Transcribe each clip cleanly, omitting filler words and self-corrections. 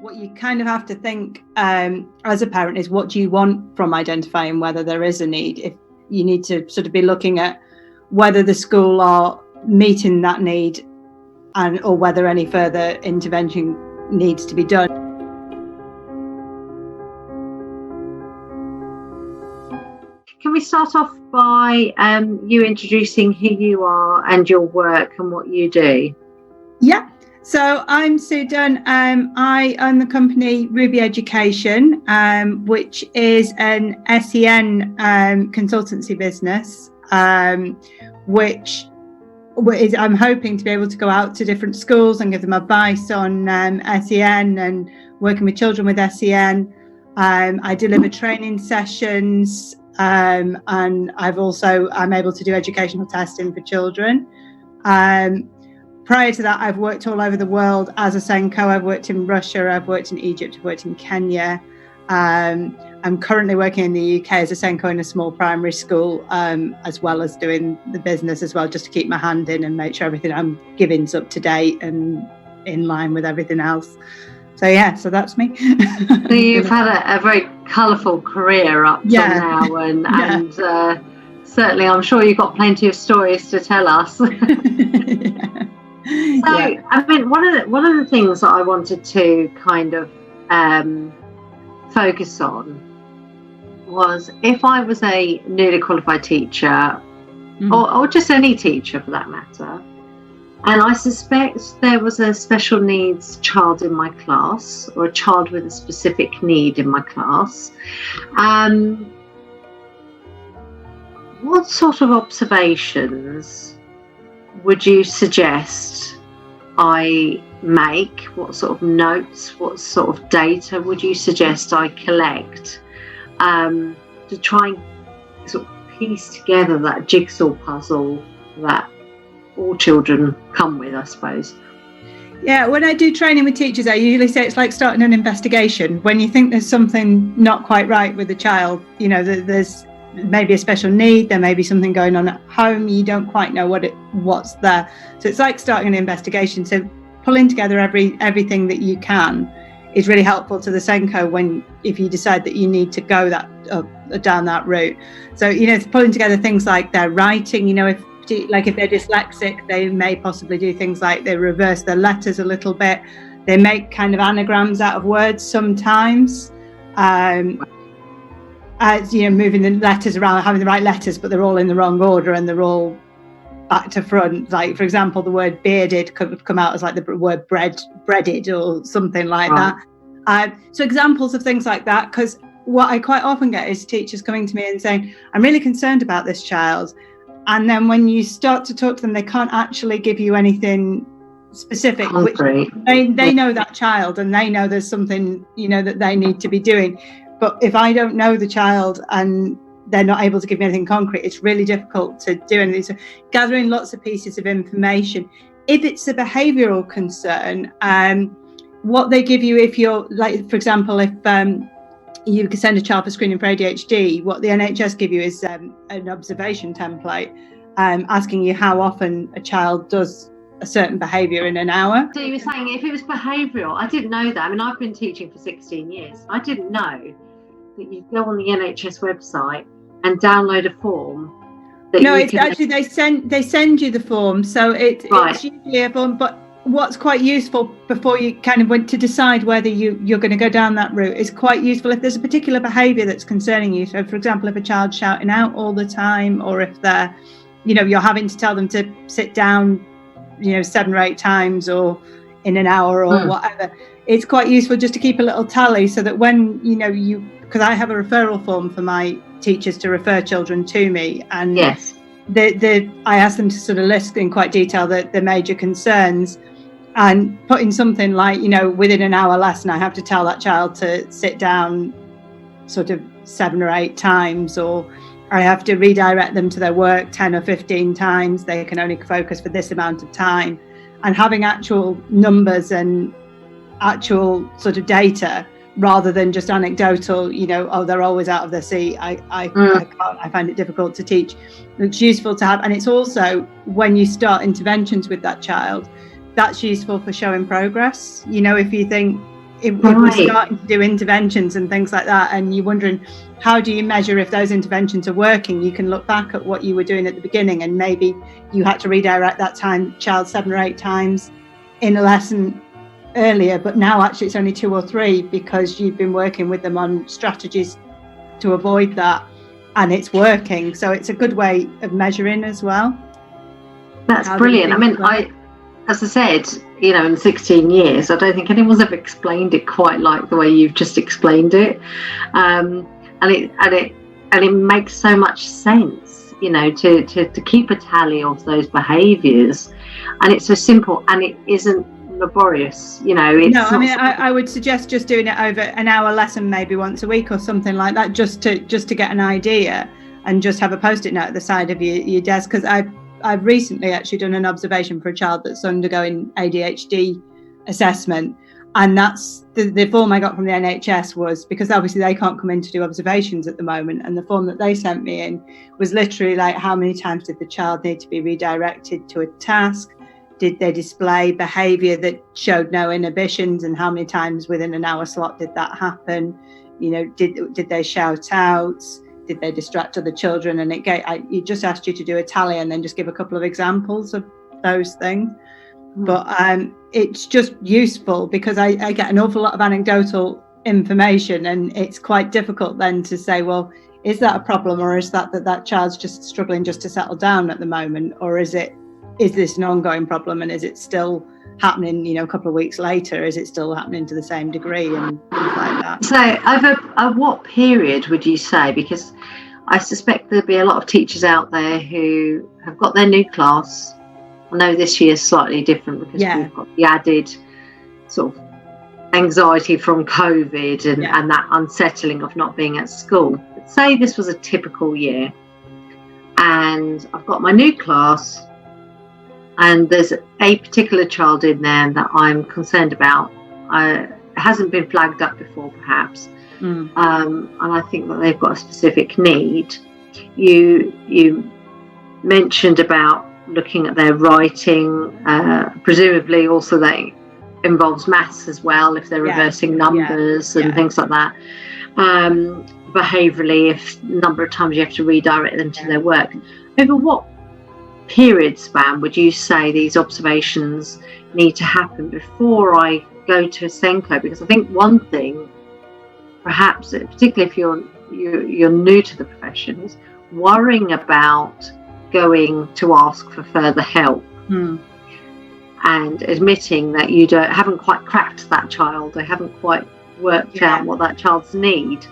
What you kind of have to think as a parent is, what do you want from identifying whether there is a need? If you need to sort of be looking at whether the school are meeting that need, and or whether any further intervention needs to be done. Can we start off by you introducing who you are and your work and what you do? Yeah. So I'm Sue Dunne. I own the company Ruby Education, which is an SEN consultancy business, which is, I'm hoping to be able to go out to different schools and give them advice on SEN and working with children with SEN. I deliver training sessions, and I'm able to do educational testing for children. Prior to that, I've worked all over the world as a SENCO. I've worked in Russia, I've worked in Egypt, I've worked in Kenya. I'm currently working in the UK as a SENCO in a small primary school, as well as doing the business as well, just to keep my hand in and make sure everything I'm giving is up to date and in line with everything else. So yeah, so that's me. So you've had a very colourful career up till now, and certainly I'm sure you've got plenty of stories to tell us. So, I mean, one of the things that I wanted to kind of focus on was, if I was a newly qualified teacher, or just any teacher for that matter, and I suspect there was a special needs child in my class, or a child with a specific need in my class, what sort of observations would you suggest I make? What sort of notes, what sort of data would you suggest I collect to try and sort of piece together that jigsaw puzzle that all children come with, I suppose? Yeah, when I do training with teachers, I usually say it's like starting an investigation. When you think there's something not quite right with the child, you know, there's maybe a special need, there may be something going on at home, you don't quite know what's there. So it's like starting an investigation. So pulling together everything that you can is really helpful to the SENCO if you decide that you need to go down that route. So, you know, pulling together things like their writing, you know, if they're dyslexic, they may possibly do things like they reverse their letters a little bit. They make kind of anagrams out of words sometimes. You know, moving the letters around, having the right letters, but they're all in the wrong order and they're all back to front. Like, for example, the word bearded could come out as like the word breaded or something like that. So examples of things like that, because what I quite often get is teachers coming to me and saying, I'm really concerned about this child. And then when you start to talk to them, they can't actually give you anything specific, which they know that child and they know there's something, you know, that they need to be doing. But if I don't know the child and they're not able to give me anything concrete, it's really difficult to do anything. So gathering lots of pieces of information. If it's a behavioural concern, what they give you, if you're like, for example, if you can send a child for screening for ADHD, what the NHS give you is an observation template, asking you how often a child does a certain behaviour in an hour. So you were saying if it was behavioural, I didn't know that. I mean, I've been teaching for 16 years. I didn't know that you go on the NHS website and download a form. Actually they send you the form, so it's usually a form. But what's quite useful before you kind of went to decide whether you're going to go down that route is quite useful if there's a particular behaviour that's concerning you. So, for example, if a child's shouting out all the time, or if they're, you know, you're having to tell them to sit down, you know, 7 or 8 times or in an hour or whatever, it's quite useful just to keep a little tally, so that when, you know, because I have a referral form for my teachers to refer children to me, and yes, I ask them to sort of list in quite detail the major concerns, and put in something like, you know, within an hour lesson I have to tell that child to sit down sort of 7 or 8 times, or I have to redirect them to their work 10 or 15 times. They can only focus for this amount of time. And having actual numbers and actual sort of data, rather than just anecdotal, you know, oh, they're always out of their seat, I find it difficult to teach. It's useful to have. And it's also, when you start interventions with that child, that's useful for showing progress. You know, if you think, if we're starting to do interventions and things like that, and you're wondering how do you measure if those interventions are working, you can look back at what you were doing at the beginning, and maybe you had to redirect that child 7 or 8 times in a lesson earlier, but now actually it's only 2 or 3 because you've been working with them on strategies to avoid that, and it's working. So it's a good way of measuring as well. That's brilliant. I mean, as I said, in 16 years, I don't think anyone's ever explained it quite like the way you've just explained it, and it makes so much sense, to keep a tally of those behaviours, and it's so simple, and it isn't laborious. I would suggest just doing it over an hour lesson, maybe once a week or something like that, just to get an idea, and just have a post-it note at the side of your desk. Because I've recently actually done an observation for a child that's undergoing ADHD assessment, and that's the form I got from the NHS was, because obviously they can't come in to do observations at the moment, and the form that they sent me in was literally like, how many times did the child need to be redirected to a task? Did they display behaviour that showed no inhibitions, and how many times within an hour slot did that happen? Did they shout out? Did they distract other children? And it just asked you to do a tally and then just give a couple of examples of those things. But it's just useful because I get an awful lot of anecdotal information, and it's quite difficult then to say, well, is that a problem, or is that child's just struggling just to settle down at the moment, or is this an ongoing problem, and is it still happening, a couple of weeks later? Is it still happening to the same degree, and things like that? So over what period would you say? Because I suspect there'll be a lot of teachers out there who have got their new class. I know this year's slightly different because we've got the added sort of anxiety from COVID and that unsettling of not being at school. But say this was a typical year, and I've got my new class, and there's a particular child in there that I'm concerned about. It hasn't been flagged up before, perhaps, and I think that they've got a specific need. You mentioned about looking at their writing, presumably also that involves maths as well, if they're reversing numbers and things like that. Behaviourally, if number of times you have to redirect them to their work. Over what period span would you say these observations need to happen before I go to a Senko? Because I think one thing, perhaps particularly if you're new to the profession, is worrying about going to ask for further help and admitting that you haven't quite cracked that child, they haven't quite worked out what that child's need.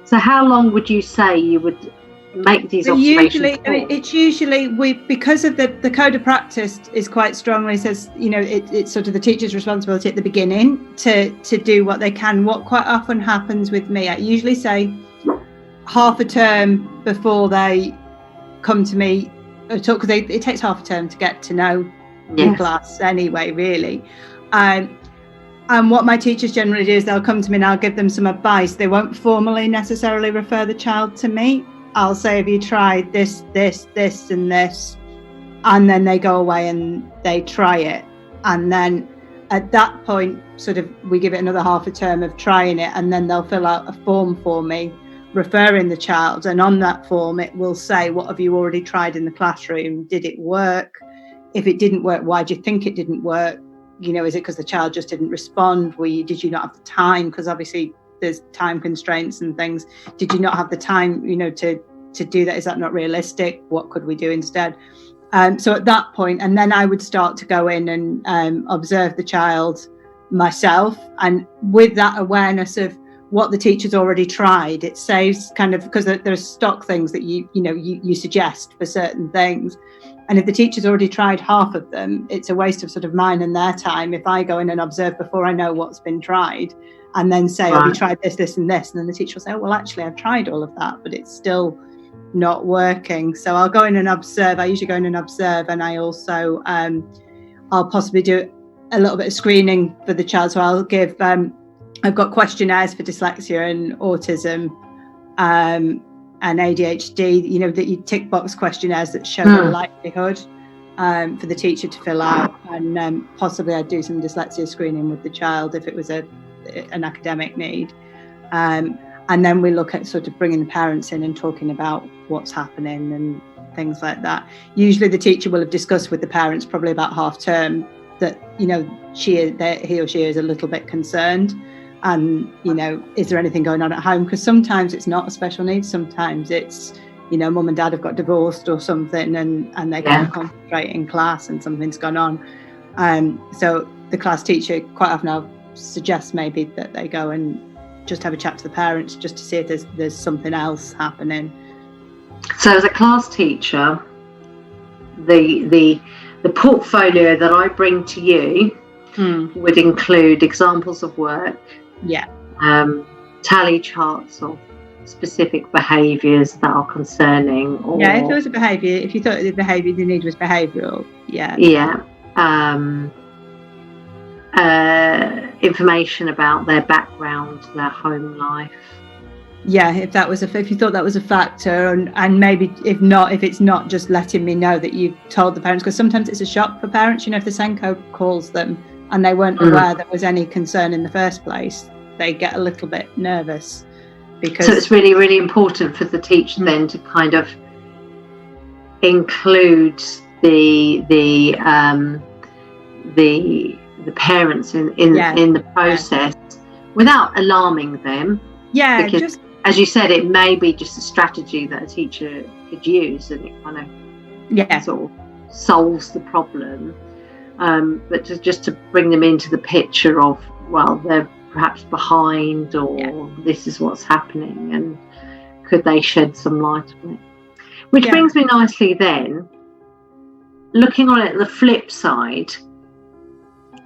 So how long would you say you would make these observations? It's usually because of the code of practice is quite strongly says, it's sort of the teacher's responsibility at the beginning to do what they can. What quite often happens with me, I usually say half a term before they come to me or talk, because it takes half a term to get to know the class anyway, really. And what my teachers generally do is they'll come to me and I'll give them some advice. They won't formally necessarily refer the child to me. I'll say, have you tried this, and this? And then they go away and they try it. And then at that point, sort of, we give it another half a term of trying it, and then they'll fill out a form for me referring the child, and on that form it will say, what have you already tried in the classroom? Did it work? If it didn't work, why do you think it didn't work? Is it because the child just didn't respond? Did you not have the time? Because obviously there's time constraints and things. Did you not have the time, to do that? Is that not realistic? What could we do instead? So at that point, and then I would start to go in and observe the child myself, and with that awareness of what the teacher's already tried, it saves kind of, because there's stock things that you suggest for certain things, and if the teacher's already tried half of them, it's a waste of sort of mine and their time if I go in and observe before I know what's been tried, and then say, oh, we tried this and this, and then the teacher will say, oh, well, actually I've tried all of that, but it's still not working. So I'll go in and observe. I usually go in and observe, and I also I'll possibly do a little bit of screening for the child. So I'll give I've got questionnaires for dyslexia and autism and ADHD, that you tick box questionnaires that show the likelihood for the teacher to fill out, and possibly I'd do some dyslexia screening with the child if it was a an academic need. And then we look at sort of bringing the parents in and talking about what's happening and things like that. Usually the teacher will have discussed with the parents probably about half term that, you know, he or she is a little bit concerned, and, you know, is there anything going on at home? Because sometimes it's not a special needs, sometimes it's, you know, mum and dad have got divorced or something, and they can't concentrate in class and something's gone on. So the class teacher quite often I'll suggest maybe that they go and just have a chat to the parents just to see if there's something else happening. So as a class teacher, the portfolio that I bring to you would include examples of work, tally charts of specific behaviours that are concerning. Or, if it was a behaviour, if you thought the behaviour they need was behavioural, information about their background, their home life. If you thought that was a factor, and maybe if it's not, just letting me know that you've told the parents, because sometimes it's a shock for parents, you know, if the Senko calls them and they weren't aware there was any concern in the first place, they get a little bit nervous. Because so it's really, really important for the teacher then to kind of include the parents in the process without alarming them. Because, just as you said, it may be just a strategy that a teacher could use, and it kind of sort of solves the problem. But just to bring them into the picture of, well, they're perhaps behind, or this is what's happening, and could they shed some light on it? Which brings me nicely then, looking on it the flip side,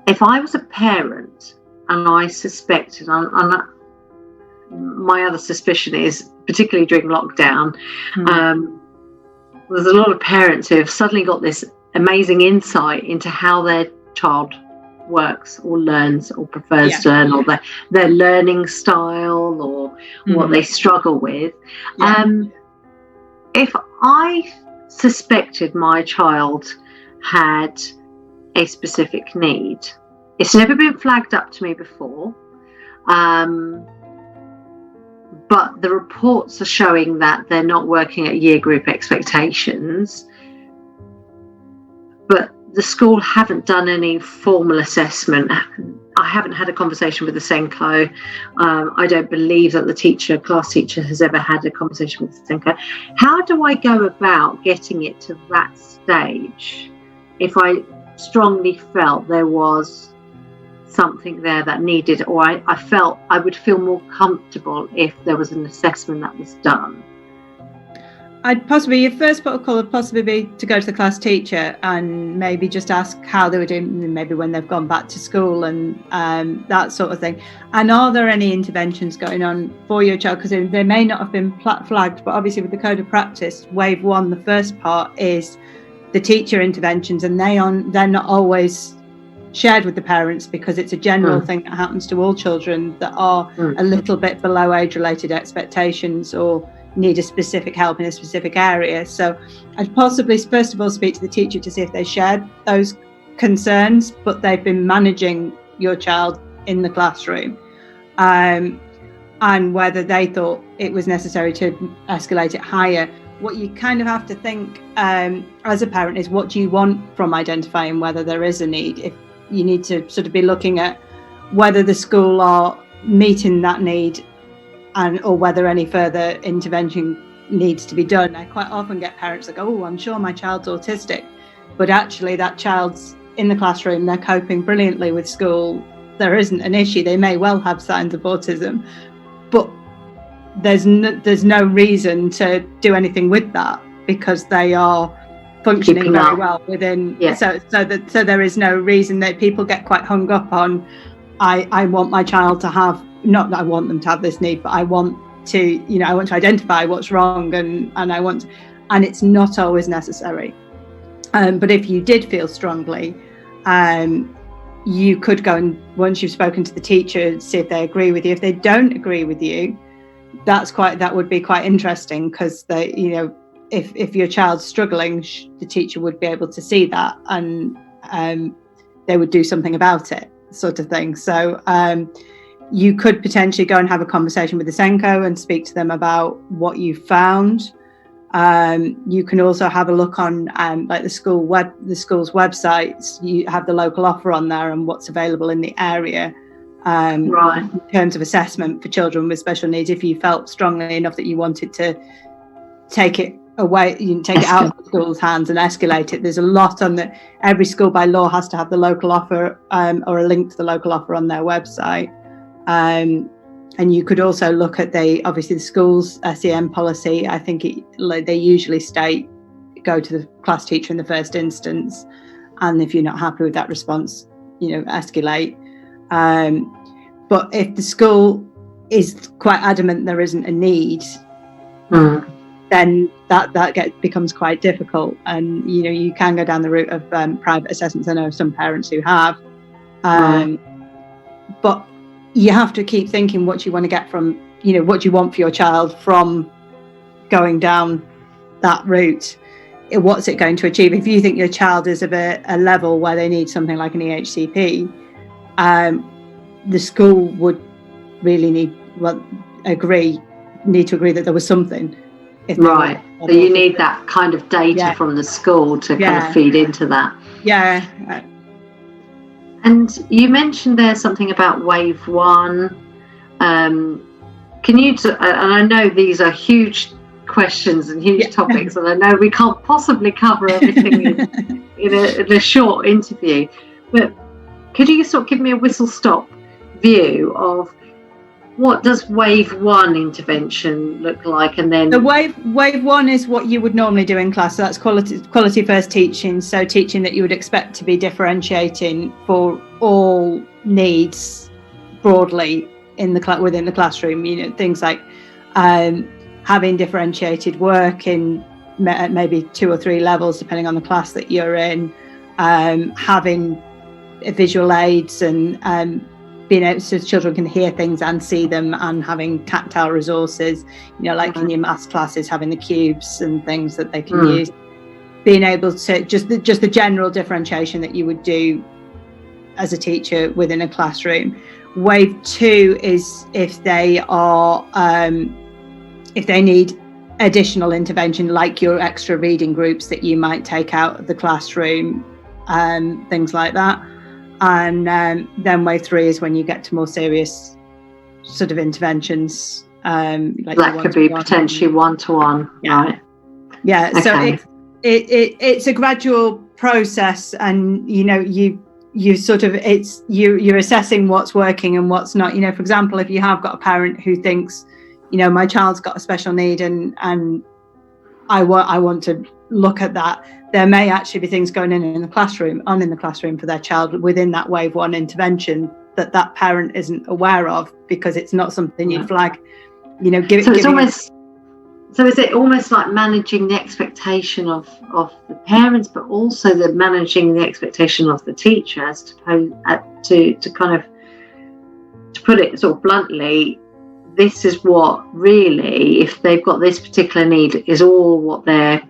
if I was a parent and I suspected, my other suspicion is, particularly during lockdown, there's a lot of parents who have suddenly got this amazing insight into how their child works or learns or prefers to learn, or their learning style, or what they struggle with. If I suspected my child had a specific need, it's never been flagged up to me before, but the reports are showing that they're not working at year group expectations, but the school haven't done any formal assessment. I haven't had a conversation with the Senko. I don't believe that the class teacher has ever had a conversation with the Senko. How do I go about getting it to that stage if I strongly felt there was something there that needed, or I felt I would feel more comfortable if there was an assessment that was done? Your first protocol would possibly be to go to the class teacher and maybe just ask how they were doing, maybe when they've gone back to school, and that sort of thing. And are there any interventions going on for your child? Because they may not have been flagged, but obviously with the code of practice, wave one, the first part is the teacher interventions, and they're not always shared with the parents, because it's a general thing that happens to all children that are a little bit below age-related expectations or need a specific help in a specific area. So I'd possibly first of all speak to the teacher to see if they shared those concerns, but they've been managing your child in the classroom, and whether they thought it was necessary to escalate it higher. What you kind of have to think as a parent is, what do you want from identifying whether there is a need? If you need to sort of be looking at whether the school are meeting that need, or whether any further intervention needs to be done. I quite often get parents that go, oh, I'm sure my child's autistic, but actually that child's in the classroom, they're coping brilliantly with school, there isn't an issue, they may well have signs of autism, but there's no reason to do anything with that, because they are functioning very well within. So there is no reason. That people get quite hung up on, I want my child to have, not that I want them to have this need, but I want to identify what's wrong, and I want to, and it's not always necessary. But if you did feel strongly, you could go and, once you've spoken to the teacher, see if they agree with you. If they don't agree with you, that would be quite interesting, because if your child's struggling, the teacher would be able to see that, and they would do something about it, sort of thing. So you could potentially go and have a conversation with the Senko and speak to them about what you found. You can also have a look on like the school's websites. You have the local offer on there and what's available in the area, right, in terms of assessment for children with special needs. If you felt strongly enough that you wanted to take it away, you can take it out of the school's hands and escalate it. There's a lot on that. Every school by law has to have the local offer or a link to the local offer on their website. And you could also look at obviously the school's SEN policy. I think they usually state go to the class teacher in the first instance, and if you're not happy with that response, escalate. But if the school is quite adamant there isn't a need, then that becomes quite difficult, and you can go down the route of private assessments. I know some parents who have, but you have to keep thinking what you want to get from, what you want for your child from going down that route. What's it going to achieve? If you think your child is of a level where they need something like an EHCP, the school would really need to agree that there was something. Right. So you need that kind of data from the school to kind of feed into that. Yeah. And you mentioned there something about wave 1. Can you, and I know these are huge questions and huge topics, and I know we can't possibly cover everything in a short interview, but could you sort of give me a whistle-stop view of what does wave 1 intervention look like? And then the wave 1 is what you would normally do in class. So that's quality first teaching. So teaching that you would expect to be differentiating for all needs broadly within the classroom. Things like having differentiated work in maybe 2 or 3 levels depending on the class that you're in, having visual aids and being able so children can hear things and see them, and having tactile resources, like in your maths classes, having the cubes and things that they can use, being able to just the general differentiation that you would do as a teacher within a classroom. Wave 2 is if they need additional intervention, like your extra reading groups that you might take out of the classroom, things like that. And then wave 3 is when you get to more serious sort of interventions. Like that could be potentially one-to-one, right? Yeah. Okay. So it's a gradual process, and you sort of you're assessing what's working and what's not. For example, if you have got a parent who thinks, my child's got a special need and I want to look at that, there may actually be things going in the classroom for their child within that wave 1 intervention that parent isn't aware of, because it's not something you'd flag. So is it almost like managing the expectation of the parents, but also managing the expectation of the teacher, to kind of, to put it sort of bluntly, this is what really, if they've got this particular need, is all what they're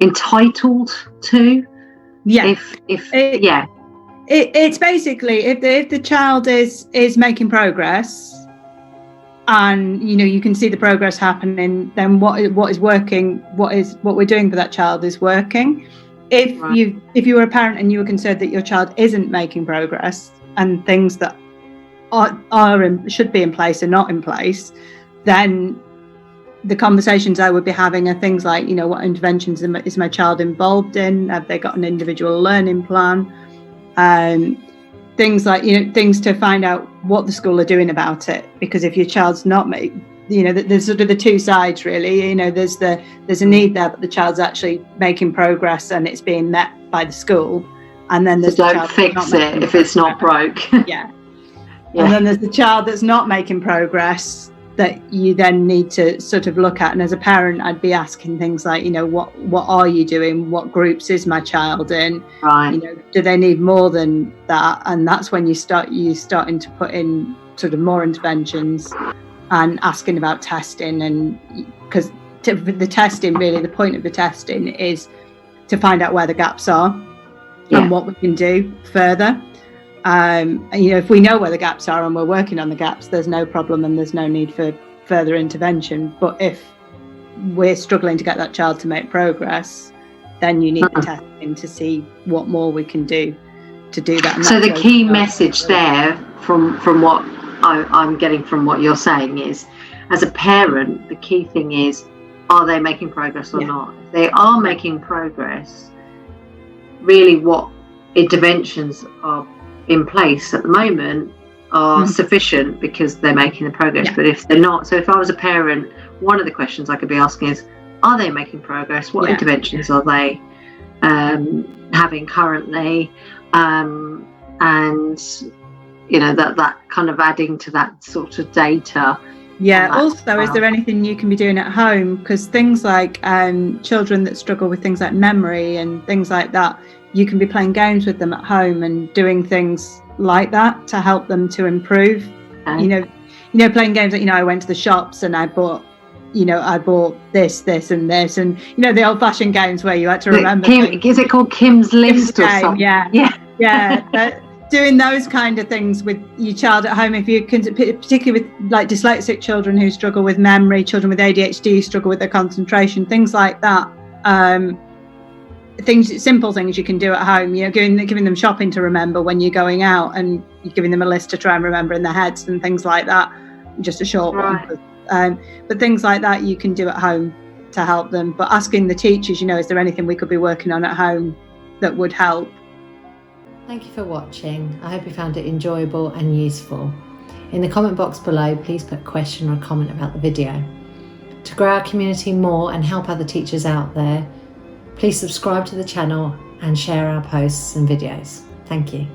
entitled to. It's basically if the child is making progress, and you can see the progress happening, then what is working, what we're doing for that child is working. If you were a parent and you were concerned that your child isn't making progress, and things that should be in place are not in place, then the conversations I would be having are things like, what interventions is my child involved in? Have they got an individual learning plan? Things like, things to find out what the school are doing about it. Because if your child's not there's sort of the 2 sides really. There's a need there, but the child's actually making progress and it's being met by the school. And then there's don't fix it if it's not broke. Yeah. And then there's the child that's not making progress that you then need to sort of look at. And as a parent, I'd be asking things like, what are you doing? What groups is my child in? Right. Do they need more than that? And that's when you starting to put in sort of more interventions and asking about testing. And because the testing, really, the point of the testing is to find out where the gaps are and what we can do further. If we know where the gaps are and we're working on the gaps, there's no problem and there's no need for further intervention. But if we're struggling to get that child to make progress, then you need the testing to see what more we can do to do that. And so the key message there from what I'm getting from what you're saying is, as a parent, the key thing is, are they making progress or not? If they are making progress, really what interventions are in place at the moment are sufficient because they're making the progress. But if they're not, so if I was a parent, one of the questions I could be asking is, are they making progress? What interventions are they having currently? And that kind of adding to that sort of data. Also, is there anything you can be doing at home? Because things like children that struggle with things like memory and things like that, you can be playing games with them at home and doing things like that to help them to improve. Playing games like, I went to the shops and I bought this and this, and the old-fashioned games where you had to remember. Is it called Kim's List or something? Yeah. Doing those kind of things with your child at home, if you can, particularly with like dyslexic children who struggle with memory, children with ADHD struggle with their concentration, things like that. Simple things you can do at home. Giving them shopping to remember when you're going out, and you're giving them a list to try and remember in their heads and things like that. Just a short one. But things like that you can do at home to help them. But asking the teachers, is there anything we could be working on at home that would help? Thank you for watching. I hope you found it enjoyable and useful. In the comment box below, please put a question or a comment about the video. To grow our community more and help other teachers out there, please subscribe to the channel and share our posts and videos. Thank you.